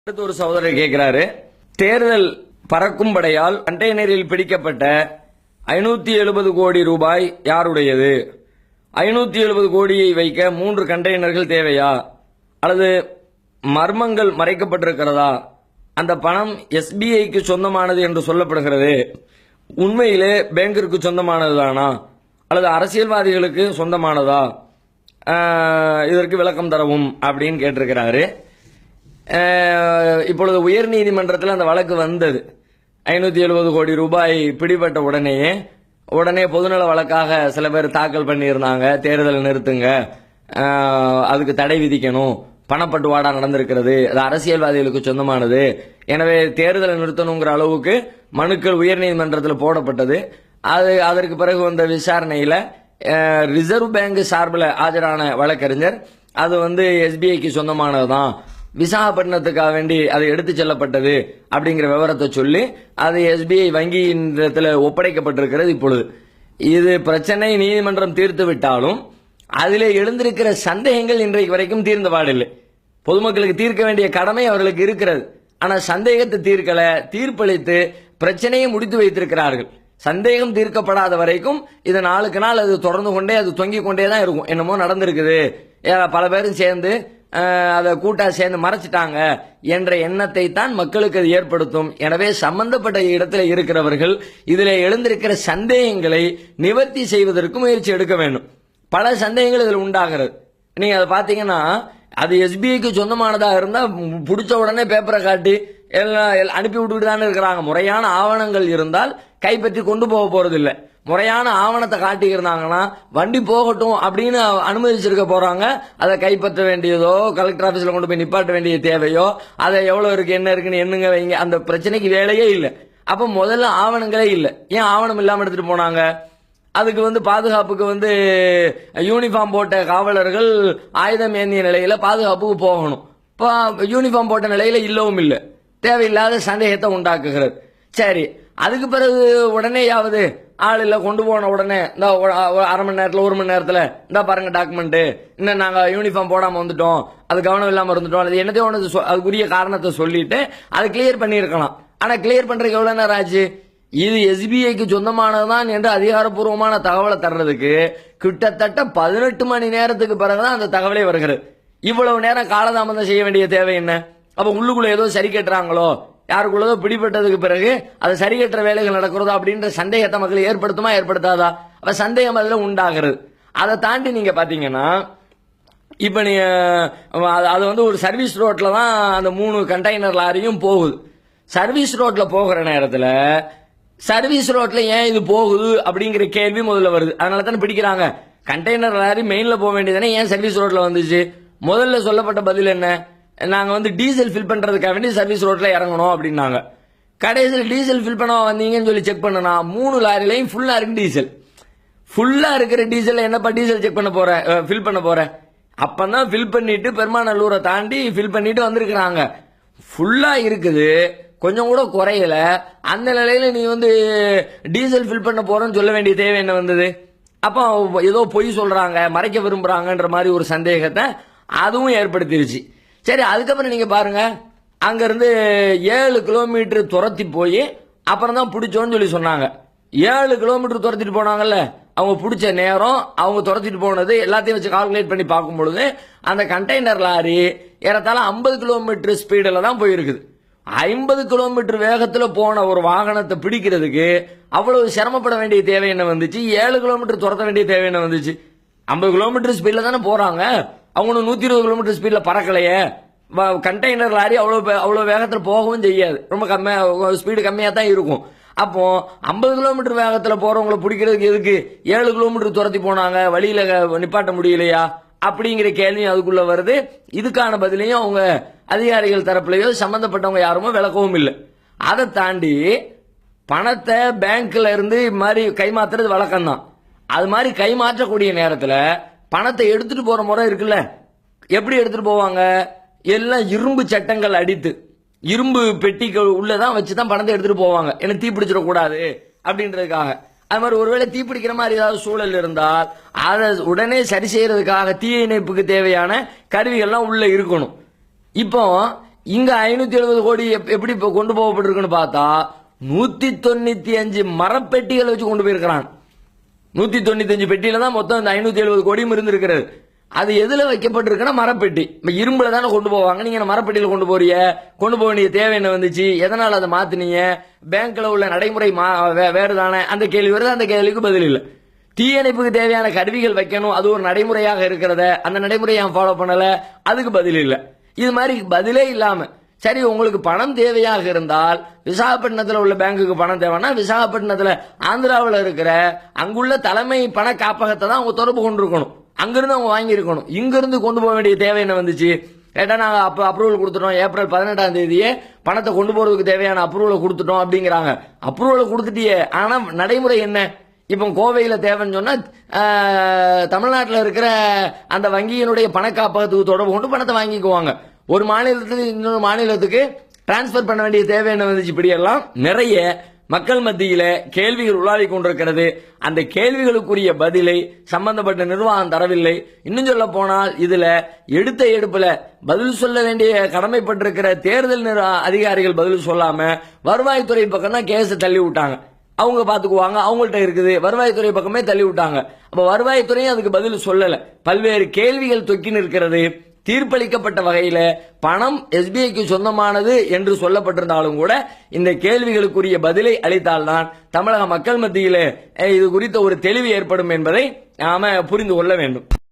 அடுத்து ஒரு சகோதரர் கேட்கிறாரு, தேர்தல் பறக்கும் படையால் கண்டெய்னரில் பிடிக்கப்பட்ட 570 கோடி ரூபாய் யாருடையது? 570 கோடியை வைக்க 3 கண்டெய்னர்கள் தேவையா அல்லது மர்மங்கள் மறைக்கப்பட்டிருக்கிறதா? அந்த பணம் எஸ்பிஐக்கு சொந்தமானது என்று சொல்லப்படுகிறது. உண்மையிலே பேங்கிற்கு சொந்தமானதுதானா அல்லது அரசியல்வாதிகளுக்கு சொந்தமானதா? இதற்கு விளக்கம் தரவும் அப்படின்னு கேட்டிருக்கிறாரு. இப்பொழுது உயர் நீதிமன்றத்தில் அந்த வழக்கு வந்தது. 570 கோடி ரூபாய் பிடிபட்ட உடனே பொதுநல வழக்காக சில பேர் தாக்கல் பண்ணியிருந்தாங்க. தேர்தலை நிறுத்துங்க, அதுக்கு தடை விதிக்கணும், பணப்பட்டுவாடா நடந்திருக்கிறது, அது அரசியல்வாதிகளுக்கு சொந்தமானது, எனவே தேர்தலை நிறுத்தணுங்கிற அளவுக்கு மனுக்கள் உயர்நீதிமன்றத்தில் போடப்பட்டது. அதற்கு பிறகு வந்த விசாரணையில் ரிசர்வ் பேங்க் சார்பில் ஆஜரான வழக்கறிஞர் அது எஸ்பிஐக்கு சொந்தமானதுதான், விசாகப்பட்டினத்துக்காக வேண்டி அது எடுத்து செல்லப்பட்டது அப்படிங்கிற விவரத்தை சொல்லி அது எஸ்பிஐ வங்கியின் ஒப்படைக்கப்பட்டிருக்கிறது. இப்பொழுது இது பிரச்சனை நீதிமன்றம் தீர்த்து விட்டாலும் அதிலே எழுந்திருக்கிற சந்தேகங்கள் இன்றைக்கு வரைக்கும் தீர்ந்த பாடில்லை. பொதுமக்களுக்கு தீர்க்க வேண்டிய கடமை அவர்களுக்கு இருக்கிறது. ஆனால் சந்தேகத்தை தீர்க்கல, தீர்ப்பளித்து பிரச்சனையை முடித்து வைத்திருக்கிறார்கள். சந்தேகம் தீர்க்கப்படாத வரைக்கும் இது நாளுக்கு நாள் அது தொடர்ந்து கொண்டே அது தொங்கிக் கொண்டே தான் இருக்கும். என்னமோ நடந்திருக்குது, பல பேரும் சேர்ந்து அதை கூட்டா சேர்ந்து மறைச்சிட்டாங்க என்ற எண்ணத்தை தான் மக்களுக்கு அது ஏற்படுத்தும். எனவே சம்பந்தப்பட்ட இடத்துல இருக்கிறவர்கள் இதில் எழுந்திருக்கிற சந்தேகங்களை நிவர்த்தி செய்வதற்கு முயற்சி எடுக்க வேண்டும். பல சந்தேகங்கள் இதில் உண்டாகிறது. நீங்க அதை பார்த்தீங்கன்னா அது எஸ்பிஐக்கு சொந்தமானதாக இருந்தால் பிடிச்ச உடனே பேப்பரை காட்டி எல்லாம் அனுப்பி விட்டுக்கிட்டு தானே இருக்கிறாங்க. முறையான ஆவணங்கள் இருந்தால் கைப்பற்றி கொண்டு போக போறதில்லை. முறையான ஆவணத்தை காட்டி இருந்தாங்கன்னா வண்டி போகட்டும் அப்படின்னு அனுமதிச்சிருக்க போறாங்க. அதை கைப்பற்ற வேண்டியதோ கலெக்டர் ஆபீஸ்ல கொண்டு போய் நிப்பாட்ட வேண்டிய தேவையோ, அதை எவ்வளவு இருக்கு என்ன இருக்குன்னு எண்ணுங்க வைங்க, அந்த பிரச்சனைக்கு வேலையே இல்லை. அப்ப முதல்ல ஆவணங்களே இல்லை. ஏன் ஆவணம் இல்லாம எடுத்துட்டு போனாங்க? அதுக்கு பாதுகாப்புக்கு யூனிஃபார்ம் போட்ட காவலர்கள் ஆயுதம் ஏந்திய நிலையில பாதுகாப்புக்கு போகணும். யூனிஃபார்ம் போட்ட நிலையில இல்லவும் இல்லை, தேவையில்லாத சந்தேகத்தை உண்டாக்குகிறது. சரி, அதுக்கு பிறகு உடனேயாவது ஆள் இல்லை, கொண்டு போன உடனே இந்த அரை மணி நேரத்தில் 1 மணி நேரத்தில் இந்த பாருங்க டாக்குமெண்ட், இன்னும் நாங்கள் யூனிஃபார்ம் போடாமல் வந்துட்டோம், அது கவனம் இல்லாமல் இருந்துட்டோம், அது என்னத்தையும் ஒன்று அதுக்குரிய காரணத்தை சொல்லிட்டு அதை கிளியர் பண்ணியிருக்கலாம். ஆனால் கிளியர் பண்ணுறதுக்கு எவ்வளோ நேரம் ஆச்சு? இது எஸ்பிஐக்கு சொந்தமானதுதான் என்று அதிகாரப்பூர்வமான தகவலை தர்றதுக்கு கிட்டத்தட்ட 18 மணி நேரத்துக்கு பிறகுதான் அந்த தகவலே வருகிறது. இவ்வளவு நேரம் காலதாமதம் செய்ய வேண்டிய தேவை என்ன? அப்ப உள்ளுக்குள்ள ஏதோ சரி கட்டுறாங்களோ, யாருக்குள்ளதோ பிடிபட்டதுக்கு பிறகு அது சரி கட்டுற வேலைகள் நடக்கிறதோ அப்படின்ற சந்தேகத்தை மக்கள் ஏற்படுத்துமா ஏற்படுத்தாதா? அப்ப சந்தேகம் அதுல உண்டாகிறது. அதை தாண்டி நீங்க பாத்தீங்கன்னா இப்ப நீ அது ஒரு சர்வீஸ் ரோட்ல தான் அந்த 3 கண்டெய்னர் லாரியும் போகுது. சர்வீஸ் ரோட்ல போகிற நேரத்துல சர்வீஸ் ரோட்ல ஏன் இது போகுது அப்படிங்கிற கேள்வி முதல்ல வருது. அதனால தானே பிடிக்கிறாங்க. கண்டெய்னர் லாரி மெயின்ல போக வேண்டியதானே, ஏன் சர்வீஸ் ரோட்ல வந்துச்சு? முதல்ல சொல்லப்பட்ட பதில் என்ன? நாங்க டீசல் ஃபில் பண்றதுக்காக வேண்டி சர்வீஸ் ரோட்ல இறங்கணும் அப்படின்னாங்க. கடைசியில் டீசல் ஃபில் பண்ண வந்தீங்கன்னு சொல்லி செக் பண்ணனா 3 லாரிலையும் ஃபுல்லா இருக்கு டீசல். ஃபுல்லா இருக்கிற டீசல் என்னப்பா டீசல் செக் பண்ண போற, ஃபில் பண்ண போற? அப்பதான் ஃபில் பண்ணிட்டு பெருமாநல்லூரை தாண்டி ஃபில் பண்ணிட்டு வந்திருக்கிறாங்க. ஃபுல்லா இருக்குது, கொஞ்சம் கூட குறையல. அந்த நிலையில நீ டீசல் ஃபில் பண்ண போறன்னு சொல்ல வேண்டிய தேவை என்ன வந்தது? அப்போ ஏதோ பொய் சொல்றாங்க, மறைக்க விரும்புறாங்கன்ற மாதிரி ஒரு சந்தேகத்தை அதுவும் ஏற்படுத்திருச்சு. சரி, அதுக்கப்புறம் நீங்க பாருங்க, அங்க இருந்து 7 கிலோமீட்டர் துரத்தி போய் அப்புறம் தான் பிடிச்சோன்னு சொல்லி சொன்னாங்க. 7 கிலோமீட்டர் துரத்திட்டு போனாங்கல்ல, அவங்க பிடிச்ச நேரம், அவங்க துரத்திட்டு போனது எல்லாத்தையும் வச்சு கால்குலேட் பண்ணி பார்க்கும் பொழுது அந்த கண்டெய்னர் லாரி ஏறத்தாழ 50 கிலோமீட்டர் ஸ்பீடில் தான் போயிருக்குது. 50 கிலோமீட்டர் வேகத்துல போன ஒரு வாகனத்தை பிடிக்கிறதுக்கு அவ்வளவு சிரமப்பட வேண்டிய தேவை என்ன வந்துச்சு? 7 கிலோமீட்டர் துரத்த வேண்டிய தேவை என்ன வந்துச்சு? 50 கிலோமீட்டர் ஸ்பீட்ல தானே போறாங்க. அவங்க 120 கிலோமீட்டர் ஸ்பீட்ல பறக்கலையே. கண்டெய்னர் லாரி அவ்வளவு வேகத்துல போகவும் செய்யாது, ரொம்ப கம்மியா ஸ்பீடு கம்மியா தான் இருக்கும். அப்போ 50 கிலோமீட்டர் வேகத்துல போறவங்களை பிடிக்கிறதுக்கு எதுக்கு 7 கிலோமீட்டர் துரத்தி போனாங்க? வழியில நிப்பாட்ட முடியலையா அப்படிங்கிற கேள்வி அதுக்குள்ள வருது. இதுக்கான பதிலையும் அவங்க அதிகாரிகள் தரப்புலையோ சம்பந்தப்பட்டவங்க யாருமோ விளக்கவும் இல்லை. அதை தாண்டி பணத்தை பேங்க்ல இருந்து மாதிரி கைமாத்துறது வழக்கம் தான். அது மாதிரி கைமாற்றக்கூடிய நேரத்தில் பணத்தை எடுத்துட்டு போற முறை இருக்குல்ல, எப்படி எடுத்துட்டு போவாங்க? எல்லாம் இரும்பு சட்டங்கள் அடித்து இரும்பு பெட்டிகள் உள்ளதான் வச்சுதான் பணத்தை எடுத்துட்டு போவாங்க. எனக்கு தீப்பிடிச்சிடக்கூடாது அப்படின்றதுக்காக. அது மாதிரி ஒருவேளை தீப்பிடிக்கிற மாதிரி ஏதாவது சூழல் இருந்தால் அதை உடனே சரி செய்யறதுக்காக தீயணைப்புக்கு தேவையான கருவிகள்லாம் உள்ள இருக்கணும். இப்போ இங்க 570 கோடி எப்படி இப்ப கொண்டு போகப்பட்டிருக்குன்னு பார்த்தா 195 மரப்பெட்டிகளை வச்சு கொண்டு போயிருக்கிறான். 195 பெட்டியில தான் மொத்தம் இந்த 570 கோடியும் இருந்திருக்கிறது. அது எதுல வைக்கப்பட்டிருக்குன்னா மரப்பெட்டி. இரும்புல தானே கொண்டு போவாங்க. நீங்க மரப்பெட்டியில கொண்டு போறீங்க, கொண்டு போக வேண்டிய தேவை என்ன வந்துச்சு, எதனால அதை மாத்தினீங்க, பேங்க்ல உள்ள நடைமுறை வேறு தானே, அந்த கேள்வி வருது. அந்த கேள்விக்கு பதில் இல்லை. தீயணைப்புக்கு தேவையான கருவிகள் வைக்கணும், அது ஒரு நடைமுறையாக இருக்கிறத, அந்த நடைமுறையை ஃபாலோ பண்ணல, அதுக்கு பதில் இல்லை. இது மாதிரி பதிலே இல்லாம, சரி உங்களுக்கு பணம் தேவையாக இருந்தால் விசாகப்பட்டினத்தில் உள்ள பேங்குக்கு பணம் தேவைன்னா விசாகப்பட்டினத்தில் ஆந்திராவில் இருக்கிற அங்குள்ள தலைமை பண காப்பகத்தை தான் அவங்க தொடர்பு கொண்டிருக்கணும். அங்கிருந்து அவங்க வாங்கியிருக்கணும். இங்கிருந்து கொண்டு போக வேண்டிய தேவை என்ன வந்துச்சு கேட்டா, நாங்கள் அப்போ அப்ரூவல் கொடுத்துட்டோம், ஏப்ரல் 18ஆம் தேதியே பணத்தை கொண்டு போறதுக்கு தேவையான அப்ரூவலை கொடுத்துட்டோம் அப்படிங்கிறாங்க. அப்ரூவலை கொடுத்துட்டியே, ஆனால் நடைமுறை என்ன? இப்போ கோவையில் தேவைன்னு சொன்னா தமிழ்நாட்டில் இருக்கிற அந்த வங்கியினுடைய பண காப்பகத்துக்கு தொடர்பு கொண்டு பணத்தை வாங்கிக்குவாங்க. ஒரு மாநிலத்துக்கு இன்னொரு மாநிலத்துக்கு டிரான்ஸ்பர் பண்ண வேண்டிய தேவை என்ன வந்துச்சு? இப்படியெல்லாம் நிறைய மக்கள் மத்தியில கேள்விகள் உலாவி கொண்டிருக்கிறது. அந்த கேள்விகளுக்குரிய பதிலை சம்பந்தப்பட்ட நிர்வாகம் தரவில்லை. இன்னும் சொல்ல போனால் இதுல எடுத்த எடுப்புல பதில் சொல்ல வேண்டிய கடமைப்பட்டிருக்கிற தேர்தல் அதிகாரிகள் பதில் சொல்லாம வருவாய்த்துறை பக்கம் தான் கேஸை தள்ளி விட்டாங்க. அவங்க பாத்துக்குவாங்க, அவங்கள்ட்ட இருக்குது. வருவாய்த்துறை பக்கமே தள்ளி விட்டாங்க. அப்ப வருவாய்த்துறையும் அதுக்கு பதில் சொல்லல. பல்வேறு கேள்விகள் தொக்கி நிற்கிறது. தீர்ப்பளிக்கப்பட்ட வகையில பணம் எஸ்பிஐக்கு சொந்தமானது என்று சொல்லப்பட்டிருந்தாலும் கூட இந்த கேள்விகளுக்குரிய பதிலை அளித்தால்தான் தமிழக மக்கள் மத்தியிலே இது குறித்த ஒரு தெளிவு ஏற்படும் என்பதை நாம புரிந்து கொள்ள வேண்டும்.